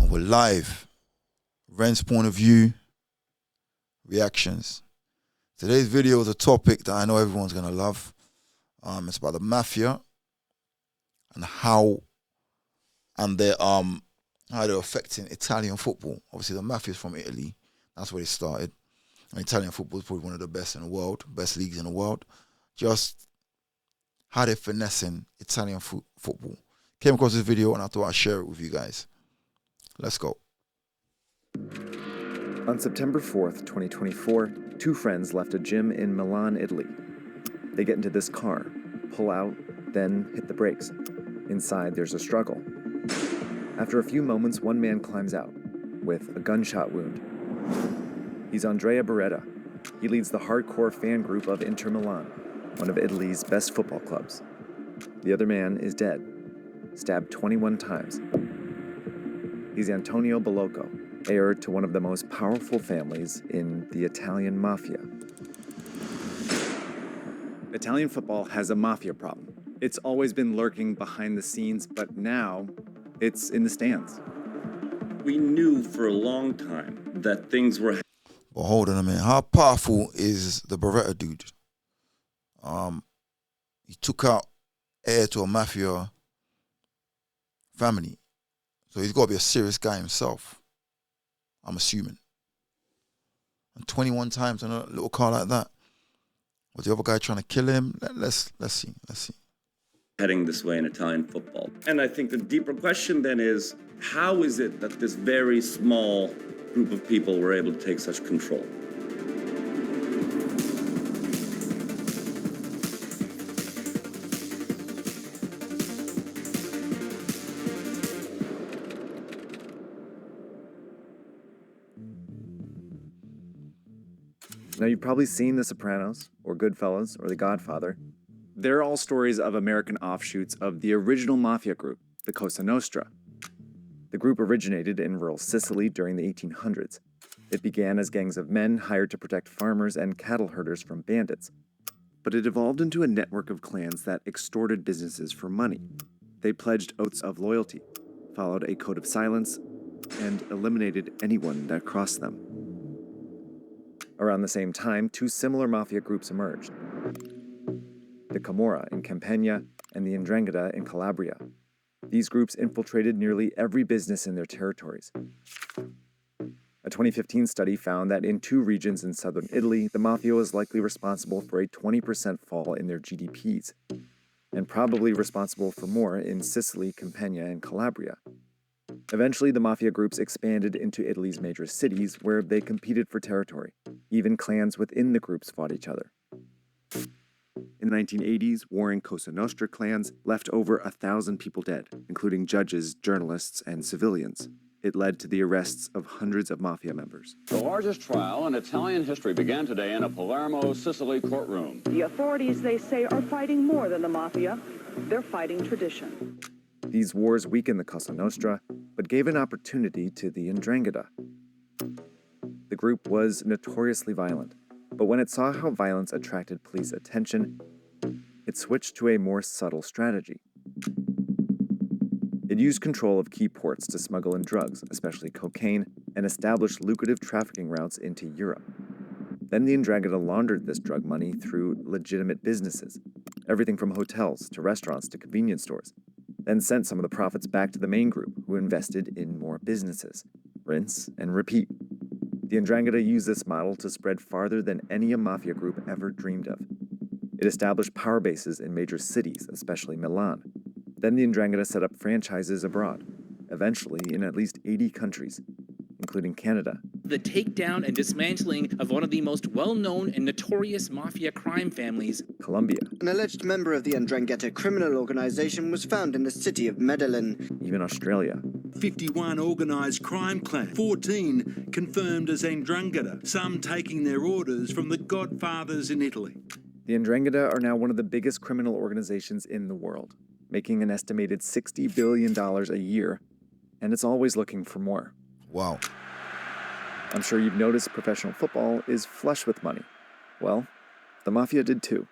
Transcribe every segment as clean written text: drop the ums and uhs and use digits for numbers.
And we're live. Ren's point of view, reactions. Today's video is a topic that I know everyone's gonna love. It's about the Mafia and how they're affecting Italian football. Obviously, the Mafia is from Italy. That's where it started. And Italian football is probably one of the best in the world, best leagues in the world. Just how they're finessing Italian football. Came across this video and I thought I'd share it with you guys. Let's go. On September 4th, 2024, two friends left a gym in Milan, Italy. They get into this car, pull out, then hit the brakes. Inside, there's a struggle. After a few moments, one man climbs out with a gunshot wound. He's Andrea Beretta. He leads the hardcore fan group of Inter Milan, one of Italy's best football clubs. The other man is dead, stabbed 21 times. He's Antonio Bellocco, heir to one of the most powerful families in the Italian Mafia. Italian football has a mafia problem. It's always been lurking behind the scenes, but now it's in the stands. We knew for a long time that things were... But hold on a minute. How powerful is the Beretta dude? He took out heir to a Mafia family. So he's got to be a serious guy himself, I'm assuming. And 21 times in a little car like that. Was the other guy trying to kill him? Let's see. heading this way in Italian football. And I think the deeper question then is, how is it that this very small group of people were able to take such control? Now, you've probably seen The Sopranos, or Goodfellas, or The Godfather. They're all stories of American offshoots of the original mafia group, the Cosa Nostra. The group originated in rural Sicily during the 1800s. It began as gangs of men hired to protect farmers and cattle herders from bandits. But it evolved into a network of clans that extorted businesses for money. They pledged oaths of loyalty, followed a code of silence, and eliminated anyone that crossed them. Around the same time, two similar mafia groups emerged. The Camorra in Campania and the Ndrangheta in Calabria. These groups infiltrated nearly every business in their territories. A 2015 study found that in two regions in southern Italy, the mafia was likely responsible for a 20% fall in their GDPs, and probably responsible for more in Sicily, Campania, and Calabria. Eventually, the mafia groups expanded into Italy's major cities, where they competed for territory. Even clans within the groups fought each other. In the 1980s, warring Cosa Nostra clans left over 1,000 people dead, including judges, journalists, and civilians. It led to the arrests of hundreds of mafia members. The largest trial in Italian history began today in a Palermo, Sicily courtroom. The authorities, they say, are fighting more than the mafia. They're fighting tradition. These wars weakened the Cosa Nostra, but gave an opportunity to the Ndrangheta. The group was notoriously violent, but when it saw how violence attracted police attention, it switched to a more subtle strategy. It used control of key ports to smuggle in drugs, especially cocaine, and establish lucrative trafficking routes into Europe. Then the Ndrangheta laundered this drug money through legitimate businesses, everything from hotels to restaurants to convenience stores, then sent some of the profits back to the main group, who invested in more businesses. Rinse and repeat. The Ndrangheta used this model to spread farther than any mafia group ever dreamed of. It established power bases in major cities, especially Milan. Then the Ndrangheta set up franchises abroad, eventually in at least 80 countries, including Canada. The takedown and dismantling of one of the most well-known and notorious mafia crime families, Colombia. An alleged member of the Ndrangheta criminal organization was found in the city of Medellin. Even Australia. 51 organised crime clans, 14 confirmed as Ndrangheta, some taking their orders from the godfathers in Italy. The Ndrangheta are now one of the biggest criminal organizations in the world, making an estimated $60 billion a year, and it's always looking for more. Wow. I'm sure you've noticed professional football is flush with money. Well, the mafia did too.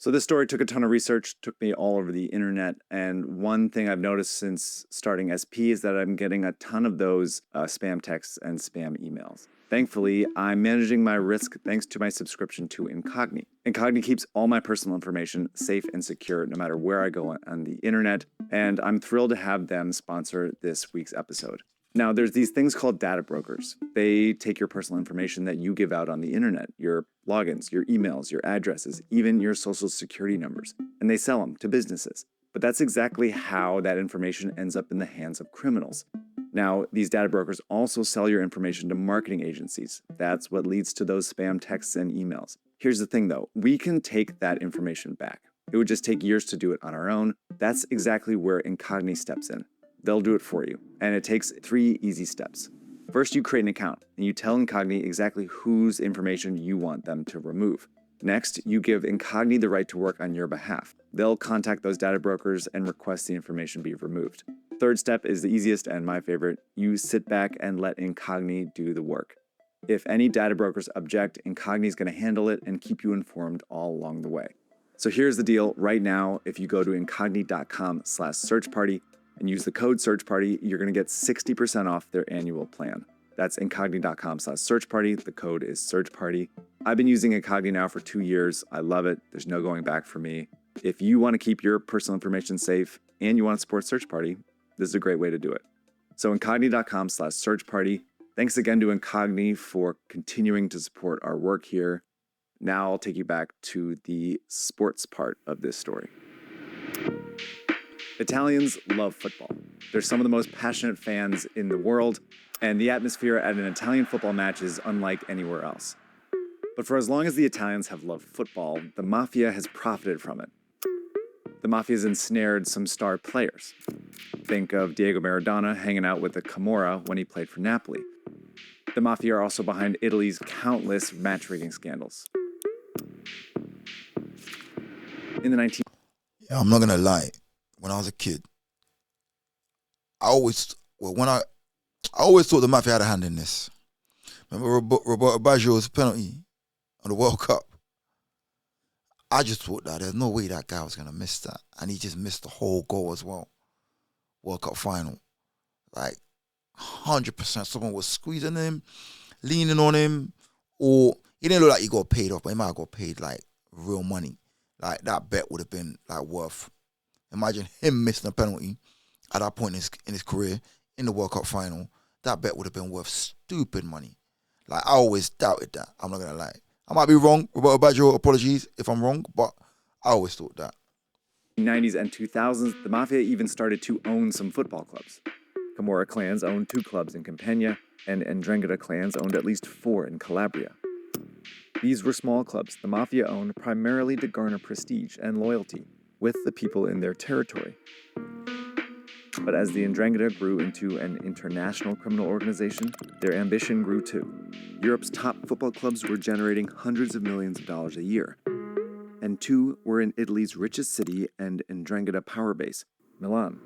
So this story took a ton of research, took me all over the internet, and one thing I've noticed since starting SP is that I'm getting a ton of those spam texts and spam emails. Thankfully, I'm managing my risk thanks to my subscription to Incogni. Incogni keeps all my personal information safe and secure no matter where I go on the internet, and I'm thrilled to have them sponsor this week's episode. Now, there's these things called data brokers. They take your personal information that you give out on the internet, your logins, your emails, your addresses, even your social security numbers, and they sell them to businesses. But that's exactly how that information ends up in the hands of criminals. Now, these data brokers also sell your information to marketing agencies. That's what leads to those spam texts and emails. Here's the thing though, we can take that information back. It would just take years to do it on our own. That's exactly where Incogni steps in. They'll do it for you, and it takes 3 easy steps. First, you create an account, and you tell Incogni exactly whose information you want them to remove. Next, you give Incogni the right to work on your behalf. They'll contact those data brokers and request the information be removed. Third step is the easiest and my favorite. You sit back and let Incogni do the work. If any data brokers object, Incogni is going to handle it and keep you informed all along the way. So here's the deal. Right now, if you go to incogni.com/searchparty, and use the code SearchParty, you're going to get 60% off their annual plan. That's incogni.com/searchparty. The code is SearchParty. I've been using Incogni now for 2 years. I love it. There's no going back for me. If you want to keep your personal information safe and you want to support SearchParty, this is a great way to do it. So incogni.com/searchparty. Thanks again to Incogni for continuing to support our work here. Now I'll take you back to the sports part of this story. Italians love football. They're some of the most passionate fans in the world, and the atmosphere at an Italian football match is unlike anywhere else. But for as long as the Italians have loved football, the Mafia has profited from it. The Mafia has ensnared some star players. Think of Diego Maradona hanging out with the Camorra when he played for Napoli. The Mafia are also behind Italy's countless match-rigging scandals. In the I'm not gonna lie. When I was a kid, I always thought the Mafia had a hand in this. Remember Roberto Baggio's penalty on the World Cup? I just thought that there's no way that guy was going to miss that. And he just missed the whole goal as well. World Cup final. Like, 100% someone was squeezing him, leaning on him, or he didn't look like he got paid off, but he might have got paid, like, real money. Like, that bet would have been, like, worth. Imagine him missing a penalty at that point in his career in the World Cup final. That bet would have been worth stupid money. Like, I always doubted that. I'm not going to lie. I might be wrong. Roberto Baggio, apologies if I'm wrong, but I always thought that. In the 90s and 2000s, the Mafia even started to own some football clubs. Camorra clans owned 2 clubs in Campania, and Ndrangheta clans owned at least 4 in Calabria. These were small clubs the Mafia owned primarily to garner prestige and loyalty with the people in their territory. But as the Ndrangheta grew into an international criminal organization, their ambition grew too. Europe's top football clubs were generating hundreds of millions of dollars a year. And 2 were in Italy's richest city and Ndrangheta power base, Milan.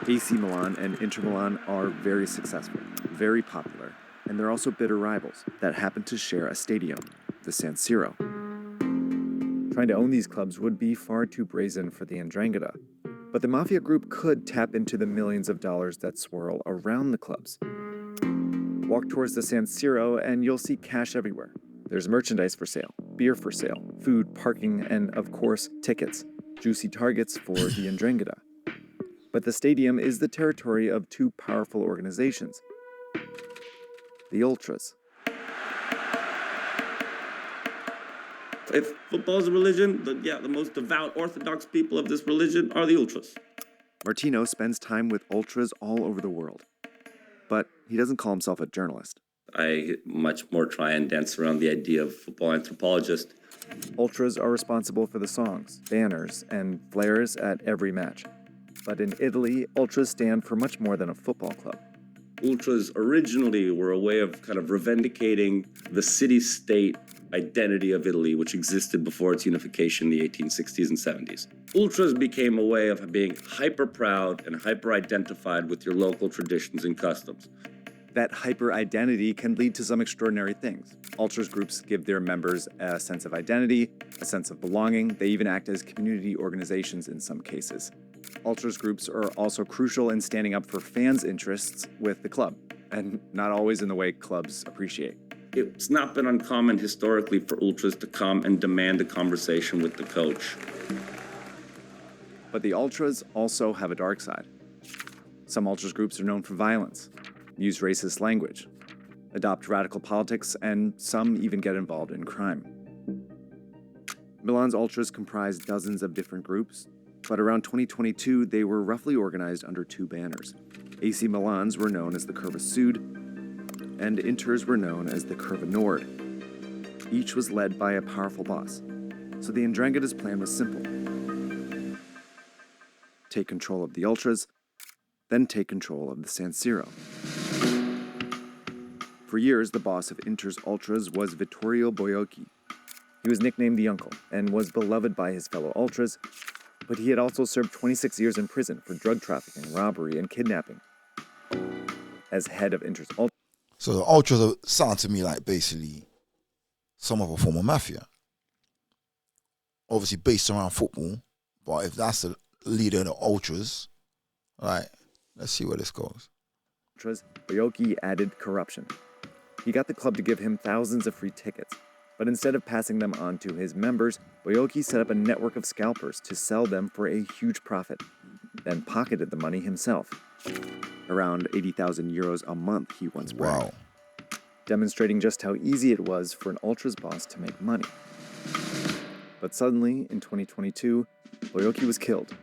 AC Milan and Inter Milan are very successful, very popular, and they're also bitter rivals that happen to share a stadium, the San Siro. Trying to own these clubs would be far too brazen for the Ndrangheta, but the Mafia group could tap into the millions of dollars that swirl around the clubs. Walk towards the San Siro and you'll see cash everywhere. There's merchandise for sale, beer for sale, food, parking, and of course, tickets. Juicy targets for the Ndrangheta. But the stadium is the territory of 2 powerful organizations, the Ultras. If football is a religion, the most devout Orthodox people of this religion are the Ultras. Martino spends time with Ultras all over the world. But he doesn't call himself a journalist. I much more try and dance around the idea of football anthropologist. Ultras are responsible for the songs, banners, and flares at every match. But in Italy, Ultras stand for much more than a football club. Ultras originally were a way of kind of revendicating the city-state identity of Italy, which existed before its unification in the 1860s and 70s. Ultras became a way of being hyper-proud and hyper-identified with your local traditions and customs. That hyper-identity can lead to some extraordinary things. Ultras groups give their members a sense of identity, a sense of belonging. They even act as community organizations in some cases. Ultras groups are also crucial in standing up for fans' interests with the club, and not always in the way clubs appreciate. It's not been uncommon historically for ultras to come and demand a conversation with the coach. But the ultras also have a dark side. Some ultras groups are known for violence, use racist language, adopt radical politics, and some even get involved in crime. Milan's ultras comprise dozens of different groups, but around 2022 they were roughly organized under two banners. AC Milans were known as the Curva Sud, and Inters were known as the Curva Nord. Each was led by a powerful boss, so the Ndrangheta's plan was simple. Take control of the ultras, then take control of the San Siro. For years, the boss of Inter's ultras was Vittorio Boiocchi. He was nicknamed the Uncle and was beloved by his fellow ultras, but he had also served 26 years in prison for drug trafficking, robbery, and kidnapping. As head of Inter's ultras, So the ultras sound to me like basically some of a form of mafia. Obviously based around football, but if that's the leader of the ultras, right, let's see where this goes. Boiocchi added corruption. He got the club to give him thousands of free tickets, but instead of passing them on to his members, Boiocchi set up a network of scalpers to sell them for a huge profit, then pocketed the money himself. Around 80,000 euros a month, he once bragged. Wow. Demonstrating just how easy it was for an ultras boss to make money. But suddenly, in 2022, Boiocchi was killed.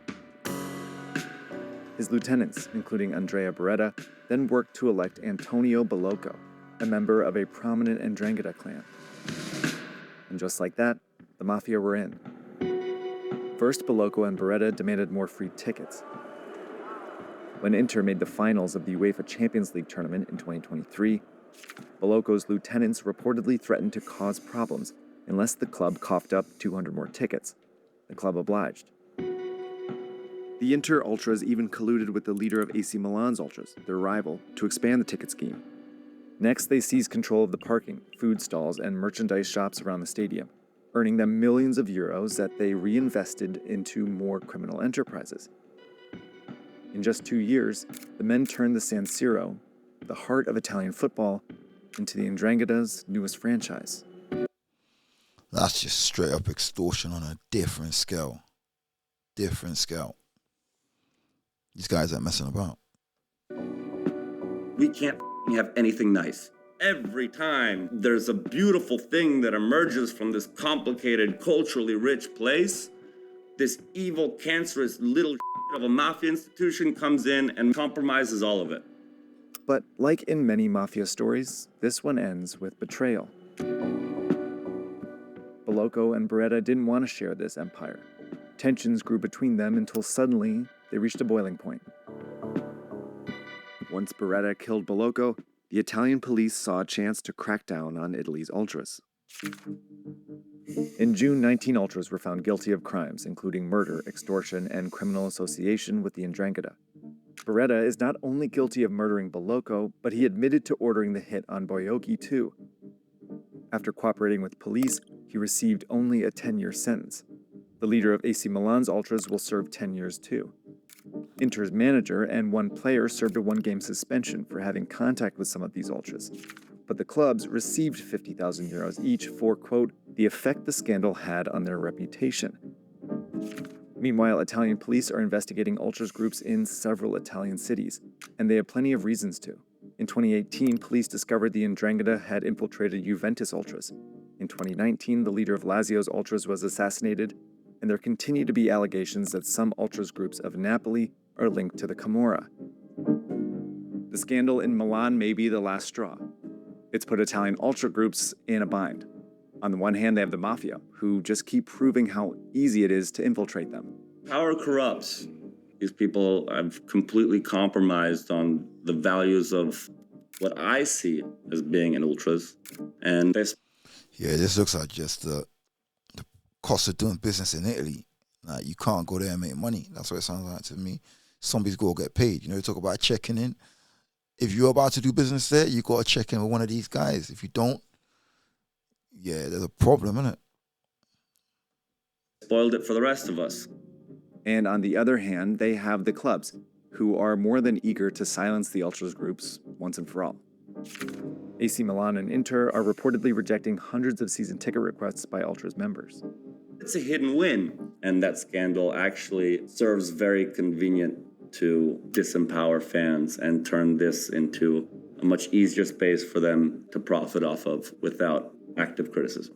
His lieutenants, including Andrea Beretta, then worked to elect Antonio Bellocco, a member of a prominent Ndrangheta clan. And just like that, the Mafia were in. First, Bellocco and Beretta demanded more free tickets. When Inter made the finals of the UEFA Champions League tournament in 2023, Bellocco's lieutenants reportedly threatened to cause problems unless the club coughed up 200 more tickets. The club obliged. The Inter Ultras even colluded with the leader of AC Milan's Ultras, their rival, to expand the ticket scheme. Next, they seized control of the parking, food stalls, and merchandise shops around the stadium, earning them millions of euros that they reinvested into more criminal enterprises. In just 2 years, the men turned the San Siro, the heart of Italian football, into the Ndrangheta's newest franchise. That's just straight up extortion on a different scale. Different scale. These guys ain't messing about. We can't have anything nice. Every time there's a beautiful thing that emerges from this complicated, culturally rich place, this evil, cancerous little of a mafia institution comes in and compromises all of it. But like in many mafia stories, this one ends with betrayal. Bellocco and Beretta didn't want to share this empire. Tensions grew between them until suddenly they reached a boiling point. Once Beretta killed Bellocco, the Italian police saw a chance to crack down on Italy's ultras. In June, 19 ultras were found guilty of crimes, including murder, extortion, and criminal association with the Ndrangheta. Beretta is not only guilty of murdering Bellocco, but he admitted to ordering the hit on Boiocchi too. After cooperating with police, he received only a 10-year sentence. The leader of AC Milan's ultras will serve 10 years too. Inter's manager and one player served a one-game suspension for having contact with some of these ultras. But the clubs received 50,000 euros each for, quote, the effect the scandal had on their reputation. Meanwhile, Italian police are investigating ultras groups in several Italian cities, and they have plenty of reasons to. In 2018, police discovered the Ndrangheta had infiltrated Juventus ultras. In 2019, the leader of Lazio's ultras was assassinated, and there continue to be allegations that some ultras groups of Napoli are linked to the Camorra. The scandal in Milan may be the last straw. It's put Italian ultra groups in a bind. On the one hand, they have the Mafia, who just keep proving how easy it is to infiltrate them. Power corrupts. These people have completely compromised on the values of what I see as being an ultras. And Yeah, this looks like just the cost of doing business in Italy. Like, you can't go there and make money. That's what it sounds like to me. Somebody's got to get paid. You know, you talk about checking in. if you're about to do business there, you got to check in with one of these guys. If you don't, yeah, there's a problem, isn't it? Spoiled it for the rest of us. And on the other hand, they have the clubs, who are more than eager to silence the Ultras groups once and for all. AC Milan and Inter are reportedly rejecting hundreds of season ticket requests by Ultras members. It's a hidden win, and that scandal actually serves very convenient to disempower fans and turn this into a much easier space for them to profit off of without active criticism.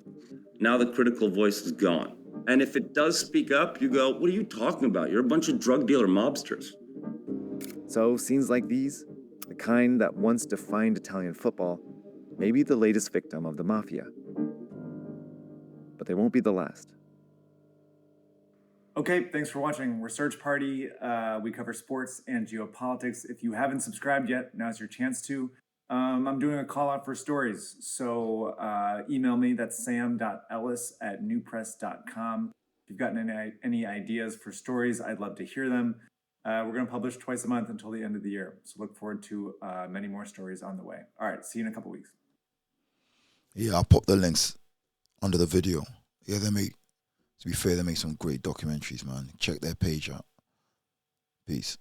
Now the critical voice is gone. And if it does speak up, you go, what are you talking about? You're a bunch of drug dealer mobsters. So scenes like these, the kind that once defined Italian football, may be the latest victim of the Mafia. But they won't be the last. Okay, thanks for watching. We're Search Party. We cover sports and geopolitics. If you haven't subscribed yet, now's your chance to. I'm doing a call out for stories, so email me. That's sam.ellis@newpress.com. If you've gotten any ideas for stories, I'd love to hear them. We're going to publish twice a month until the end of the year, so look forward to many more stories on the way. All right, see you in a couple weeks. Yeah, I'll pop the links under the video. Yeah, to be fair, they make some great documentaries, man. Check their page out. Peace.